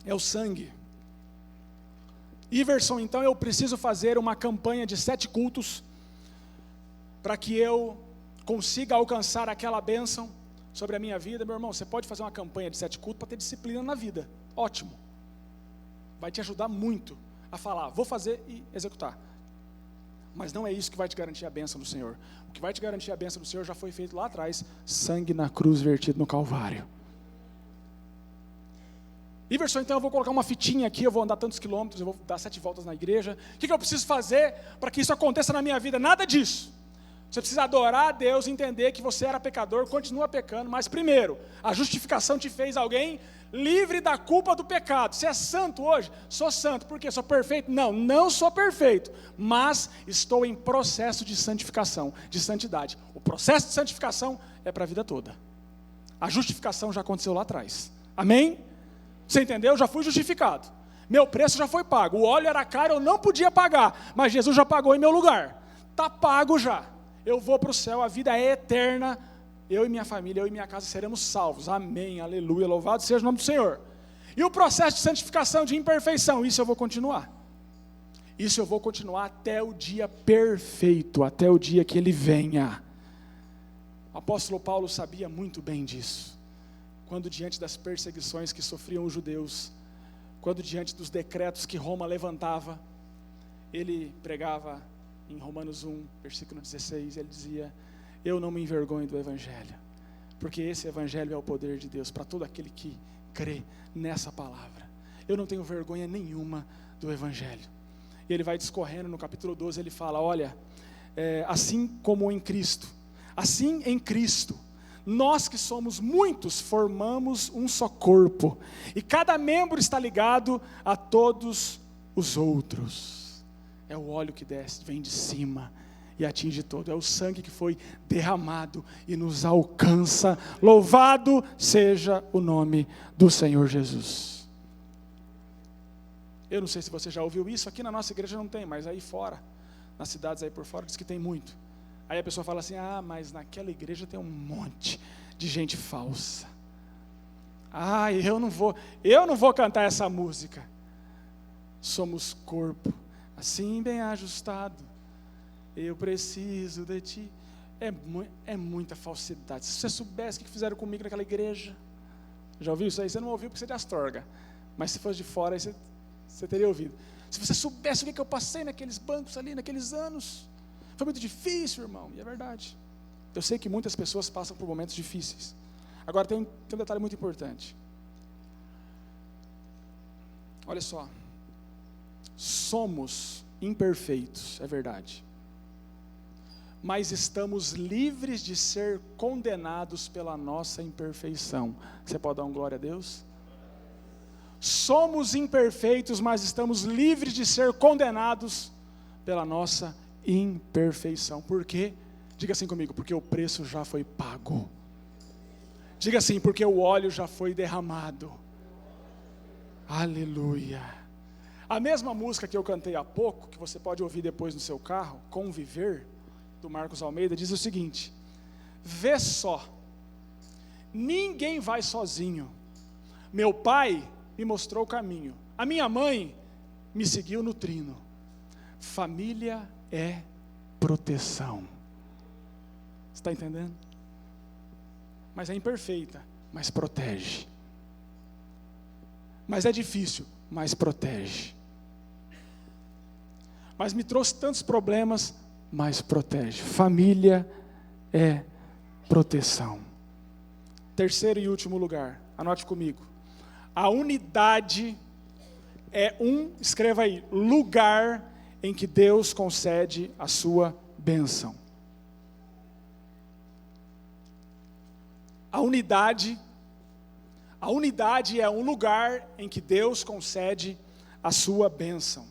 Speaker 1: É o sangue. Iverson, então eu preciso fazer uma campanha de 7 cultos para que eu consiga alcançar aquela bênção sobre a minha vida. Meu irmão, você pode fazer uma campanha de 7 cultos para ter disciplina na vida. Ótimo. Vai te ajudar muito a falar, vou fazer e executar. Mas não é isso que vai te garantir a bênção do Senhor. O que vai te garantir a bênção do Senhor já foi feito lá atrás, sangue na cruz vertido no Calvário. Iverson, então eu vou colocar uma fitinha aqui, eu vou andar tantos quilômetros, eu vou dar 7 voltas na igreja. O que eu preciso fazer para que isso aconteça na minha vida? Nada disso. Você precisa adorar a Deus, entender que você era pecador, continua pecando, mas primeiro, a justificação te fez alguém livre da culpa do pecado. Você é santo hoje? Sou santo. Por quê? Sou perfeito? Não, não sou perfeito, mas estou em processo de santificação, de santidade. O processo de santificação é para a vida toda. A justificação já aconteceu lá atrás. Amém? Você entendeu? Já fui justificado. Meu preço já foi pago. O óleo era caro, eu não podia pagar, mas Jesus já pagou em meu lugar. Está pago já. Eu vou para o céu, a vida é eterna. Eu e minha família, eu e minha casa seremos salvos. Amém, aleluia, louvado seja o nome do Senhor. E o processo de santificação, de imperfeição, isso eu vou continuar. Isso eu vou continuar até o dia perfeito, até o dia que Ele venha. O apóstolo Paulo sabia muito bem disso. Quando diante das perseguições que sofriam os judeus, quando diante dos decretos que Roma levantava, ele pregava em Romanos 1, versículo 16, ele dizia: eu não me envergonho do Evangelho, porque esse Evangelho é o poder de Deus para todo aquele que crê nessa palavra. Eu não tenho vergonha nenhuma do Evangelho. E ele vai discorrendo no capítulo 12, ele fala: olha, assim como em Cristo, assim em Cristo, nós que somos muitos, formamos um só corpo, e cada membro está ligado a todos os outros. É o óleo que desce, vem de cima e atinge todo, é o sangue que foi derramado e nos alcança. Louvado seja o nome do Senhor Jesus. Eu não sei se você já ouviu isso, aqui na nossa igreja não tem, mas aí fora, nas cidades aí por fora, diz que tem muito. Aí a pessoa fala assim: ah, mas naquela igreja tem um monte de gente falsa. Ah, eu não vou cantar essa música. Somos corpo, assim bem ajustado, eu preciso de ti. É muita falsidade. Se você soubesse o que fizeram comigo naquela igreja. Já ouviu isso aí? Você não ouviu porque você é de Astorga, mas se fosse de fora, aí você teria ouvido. Se você soubesse o que eu passei naqueles bancos ali, naqueles anos, foi muito difícil, irmão. E é verdade. Eu sei que muitas pessoas passam por momentos difíceis. Agora tem um detalhe muito importante. Olha só. Somos imperfeitos, é verdade. Mas estamos livres de ser condenados pela nossa imperfeição. Você pode dar um glória a Deus? Somos imperfeitos, mas estamos livres de ser condenados pela nossa imperfeição. Por quê? Diga assim comigo: porque o preço já foi pago. Diga assim: porque o óleo já foi derramado. Aleluia. A mesma música que eu cantei há pouco, que você pode ouvir depois no seu carro, Conviver, do Marcos Almeida, diz o seguinte: vê só, ninguém vai sozinho. Meu pai me mostrou o caminho, a minha mãe me seguiu no trino. Família é proteção. Você está entendendo? Mas é imperfeita, mas protege. Mas é difícil, mas protege. Mas me trouxe tantos problemas, mas protege. Família é proteção. Terceiro e último lugar, anote comigo. A unidade é escreva aí, lugar em que Deus concede a sua bênção. A unidade é um lugar em que Deus concede a sua bênção.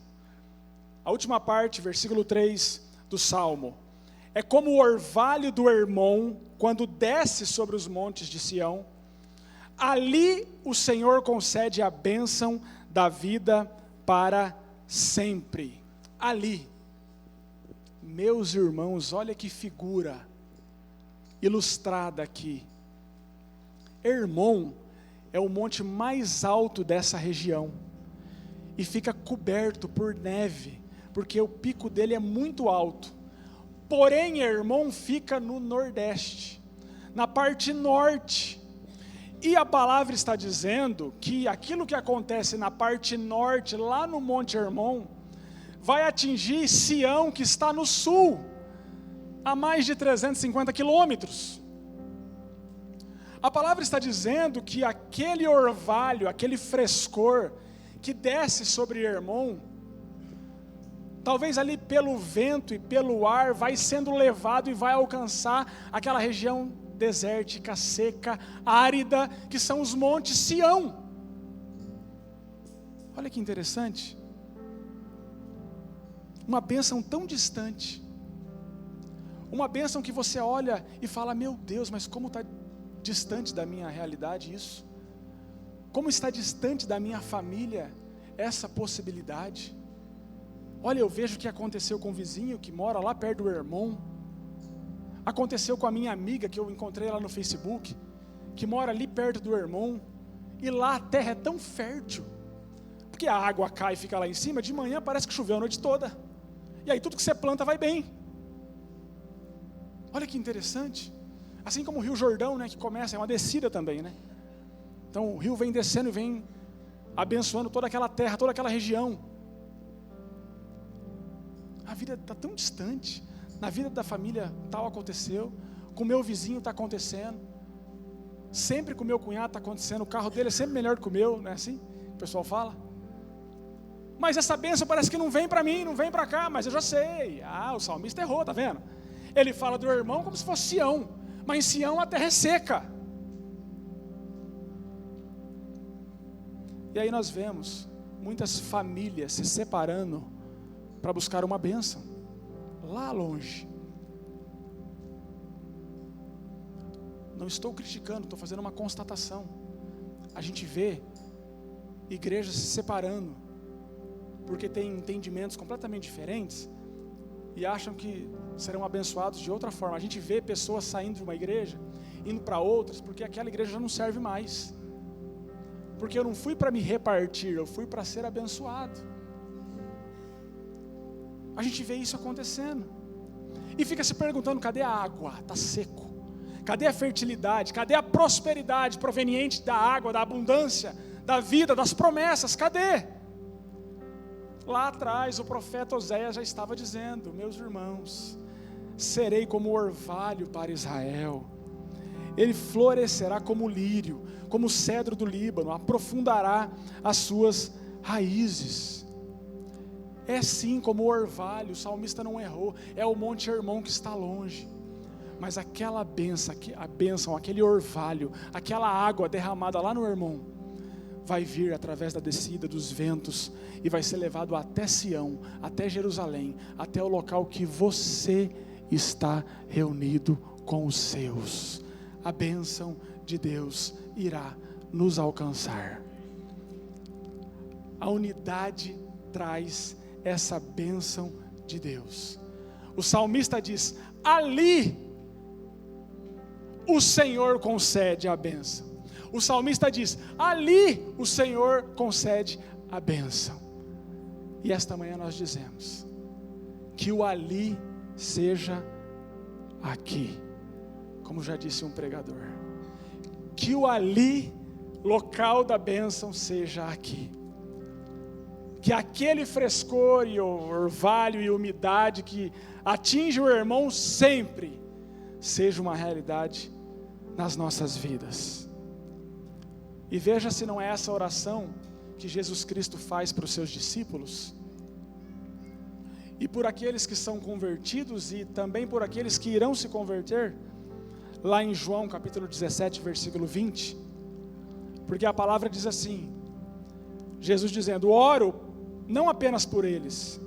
Speaker 1: A última parte, versículo 3 do Salmo. É como o orvalho do Hermon, quando desce sobre os montes de Sião. Ali o Senhor concede a bênção da vida para sempre. Ali, Meus irmãos, olha que figura ilustrada aqui. Hermon é o monte mais alto dessa região e fica coberto por neve, porque o pico dele é muito alto. Porém, Hermon fica no nordeste, na parte norte. E a palavra está dizendo que aquilo que acontece na parte norte, lá no Monte Hermon, vai atingir Sião, que está no sul, a mais de 350 quilômetros. A palavra está dizendo que aquele orvalho, aquele frescor que desce sobre Hermon, talvez ali pelo vento e pelo ar, vai sendo levado e vai alcançar aquela região desértica, seca, árida, que são os montes Sião. Olha que interessante. Uma bênção tão distante. Uma bênção que você olha e fala, meu Deus, mas como está distante da minha realidade isso? Como está distante da minha família essa possibilidade? Olha, eu vejo o que aconteceu com o vizinho que mora lá perto do Hermon. Aconteceu com a minha amiga que eu encontrei lá no Facebook, que mora ali perto do Hermon, e lá a terra é tão fértil, porque a água cai e fica lá em cima, de manhã parece que choveu a noite toda, e aí tudo que você planta vai bem. Olha que interessante. Assim como o Rio Jordão, né, que começa, é uma descida também, né? Então o rio vem descendo e vem abençoando toda aquela terra, toda aquela região. A vida está tão distante. Na vida da família tal aconteceu, com o meu vizinho está acontecendo, sempre com o meu cunhado está acontecendo, o carro dele é sempre melhor que o meu, não é assim? O pessoal fala. Mas essa bênção parece que não vem para mim, não vem para cá, mas eu já sei. O salmista errou, tá vendo? Ele fala do Hermon como se fosse Sião, mas em Sião a terra é seca. E aí nós vemos muitas famílias se separando para buscar uma bênção lá longe. Não estou criticando, estou fazendo uma constatação. A gente vê igrejas se separando porque têm entendimentos completamente diferentes e acham que serão abençoados de outra forma. A gente vê pessoas saindo de uma igreja, indo para outras, porque aquela igreja já não serve mais. Porque eu não fui para me repartir, eu fui para ser abençoado. A gente vê isso acontecendo e fica se perguntando, cadê a água? Está seco. Cadê a fertilidade? Cadê a prosperidade proveniente da água, da abundância, da vida, das promessas? Cadê? Lá atrás o profeta Oséias já estava dizendo, meus irmãos, serei como orvalho para Israel, ele florescerá como lírio, como o cedro do Líbano, aprofundará as suas raízes. É sim como o orvalho, o salmista não errou, é o Monte Hermon que está longe, mas aquela bênção, aquele orvalho, aquela água derramada lá no Hermon, vai vir através da descida dos ventos, e vai ser levado até Sião, até Jerusalém, até o local que você está reunido com os seus. A bênção de Deus irá nos alcançar. A unidade traz essa bênção de Deus. O salmista diz, ali o Senhor concede a bênção. O salmista diz, ali o Senhor concede a bênção. E esta manhã nós dizemos, que o ali seja aqui, como já disse um pregador, que o ali, local da bênção, seja aqui. Que aquele frescor e orvalho e umidade que atinge o irmão sempre seja uma realidade nas nossas vidas. E veja se não é essa oração que Jesus Cristo faz para os seus discípulos e por aqueles que são convertidos e também por aqueles que irão se converter, lá em João capítulo 17, versículo 20, porque a palavra diz assim, Jesus dizendo, oro não apenas por eles,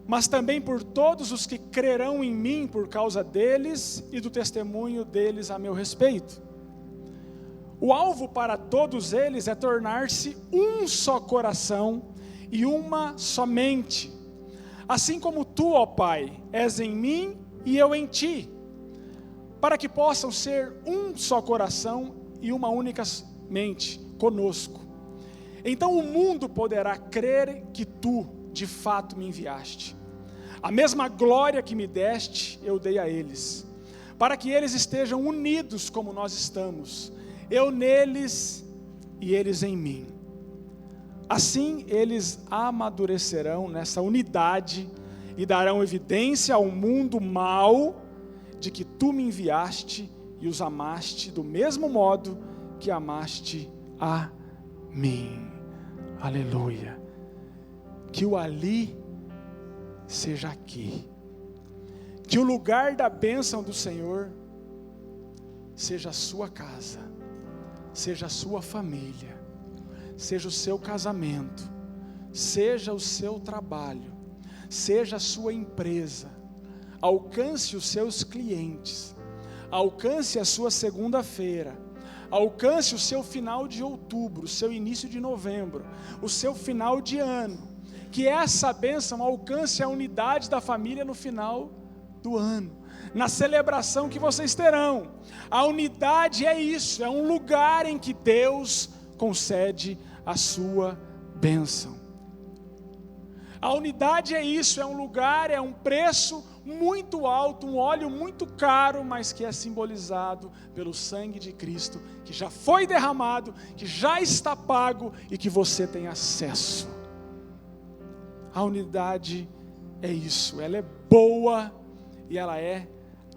Speaker 1: mas também por todos os que crerão em mim por causa deles e do testemunho deles a meu respeito. O alvo para todos eles é tornar-se um só coração e uma só mente. assim como tu, ó Pai, és em mim e eu em ti, para que possam ser um só coração e uma única mente conosco. Então o mundo poderá crer que tu, de fato, me enviaste. A mesma glória que me deste, eu dei a eles, para que eles estejam unidos como nós estamos, eu neles e eles em mim. Assim eles amadurecerão nessa unidade e darão evidência ao mundo mau de que tu me enviaste e os amaste do mesmo modo que amaste a mim. Aleluia. Que o ali seja aqui. Que o lugar da bênção do Senhor seja a sua casa, seja a sua família, seja o seu casamento, seja o seu trabalho, seja a sua empresa. Alcance os seus clientes, alcance a sua segunda-feira, alcance o seu final de outubro, o seu início de novembro, o seu final de ano. Que essa bênção alcance a unidade da família no final do ano, na celebração que vocês terão. A unidade é isso, é um lugar em que Deus concede a sua bênção. A unidade é isso, é um lugar, é um preço muito alto, um óleo muito caro, mas que é simbolizado pelo sangue de Cristo, que já foi derramado, que já está pago e que você tem acesso. A unidade é isso, ela é boa e ela é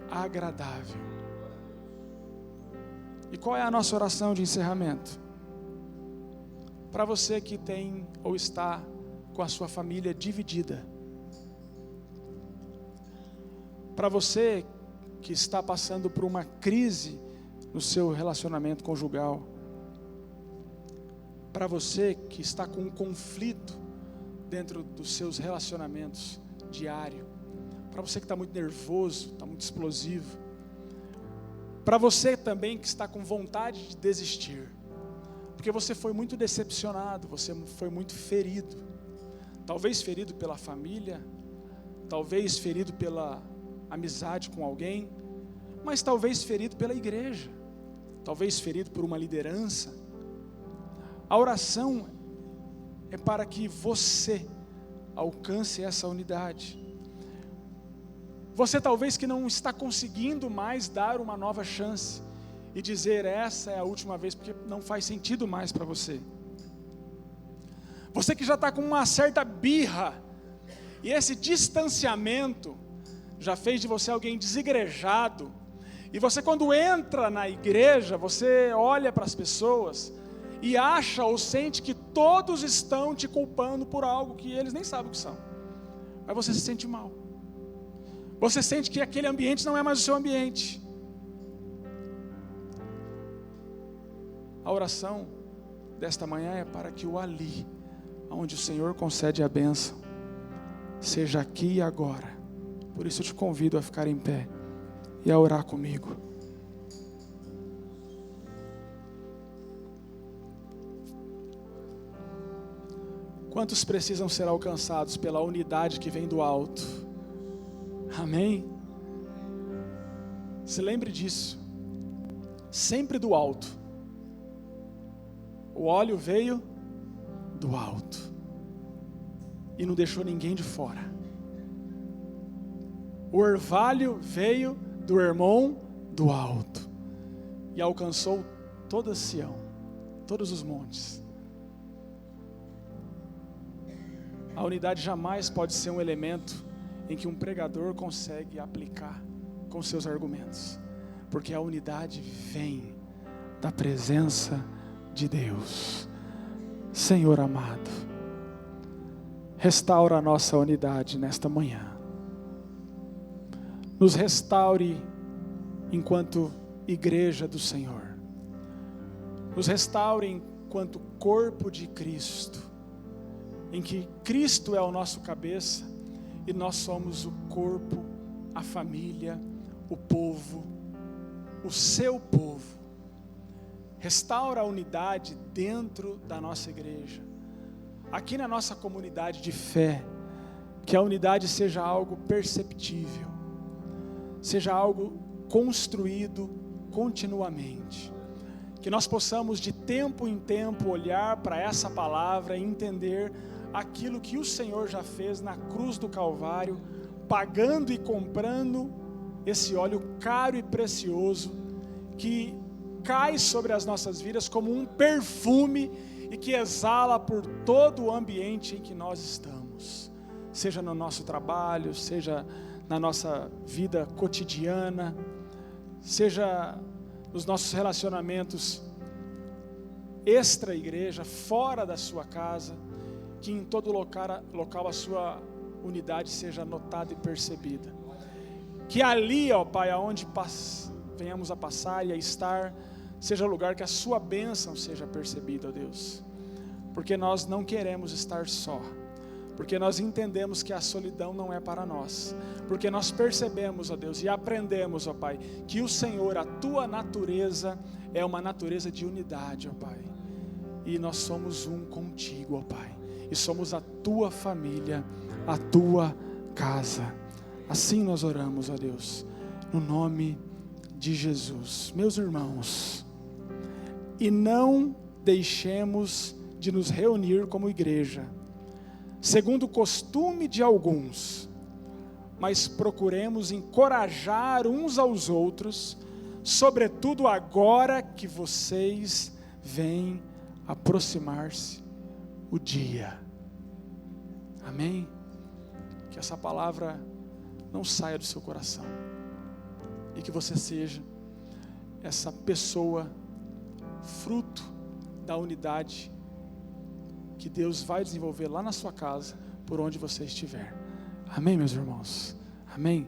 Speaker 1: agradável. E qual é a nossa oração de encerramento? Para você que tem ou está com a sua família dividida, para você que está passando por uma crise no seu relacionamento conjugal, para você que está com um conflito dentro dos seus relacionamentos diário, para você que está muito nervoso, está muito explosivo, para você também que está com vontade de desistir, porque você foi muito decepcionado, você foi muito ferido, talvez ferido pela família, talvez ferido pela amizade com alguém, mas talvez ferido pela igreja, talvez ferido por uma liderança. A oração é para que você alcance essa unidade. Você talvez que não está conseguindo mais dar uma nova chance e dizer essa é a última vez, porque não faz sentido mais para você. Você que já está com uma certa birra, e esse distanciamento já fez de você alguém desigrejado, e você quando entra na igreja, você olha para as pessoas e acha ou sente que todos estão te culpando por algo que eles nem sabem o que são, mas você se sente mal, você sente que aquele ambiente não é mais o seu ambiente. A oração desta manhã é para que o ali, onde o Senhor concede a bênção, seja aqui e agora. Por isso eu te convido a ficar em pé e a orar comigo. Quantos precisam ser alcançados pela unidade que vem do alto? Amém? Se lembre disso, sempre do alto. O óleo veio do alto e não deixou ninguém de fora. O orvalho veio do Hermon do alto e alcançou toda Sião, todos os montes. A unidade jamais pode ser um elemento em que um pregador consegue aplicar com seus argumentos, porque a unidade vem da presença de Deus. Senhor amado, restaura a nossa unidade nesta manhã. Nos restaure enquanto igreja do Senhor. Nos restaure enquanto corpo de Cristo, em que Cristo é o nosso cabeça e nós somos o corpo, a família, o povo, o seu povo. Restaura a unidade dentro da nossa igreja, aqui na nossa comunidade de fé, que a unidade seja algo perceptível, seja algo construído continuamente, que nós possamos de tempo em tempo olhar para essa palavra e entender aquilo que o Senhor já fez na cruz do Calvário, pagando e comprando esse óleo caro e precioso, que cai sobre as nossas vidas como um perfume e que exala por todo o ambiente em que nós estamos, seja no nosso trabalho, seja na nossa vida cotidiana, seja nos nossos relacionamentos extra-igreja, fora da sua casa, que em todo local a sua unidade seja notada e percebida. Que ali, ó Pai, aonde venhamos a passar e a estar, seja lugar que a sua bênção seja percebida, ó Deus. Porque nós não queremos estar só. Porque nós entendemos que a solidão não é para nós. Porque nós percebemos, ó Deus, e aprendemos, ó Pai, que o Senhor, a tua natureza, é uma natureza de unidade, ó Pai. E nós somos um contigo, ó Pai. E somos a tua família, a tua casa. Assim nós oramos, ó Deus, no nome de Jesus. Meus irmãos, e não deixemos de nos reunir como igreja, segundo o costume de alguns, mas procuremos encorajar uns aos outros, sobretudo agora que vocês veem aproximar-se o dia. Amém? Que essa palavra não saia do seu coração e que você seja essa pessoa fruto da unidade que Deus vai desenvolver lá na sua casa, por onde você estiver. Amém, meus irmãos? Amém?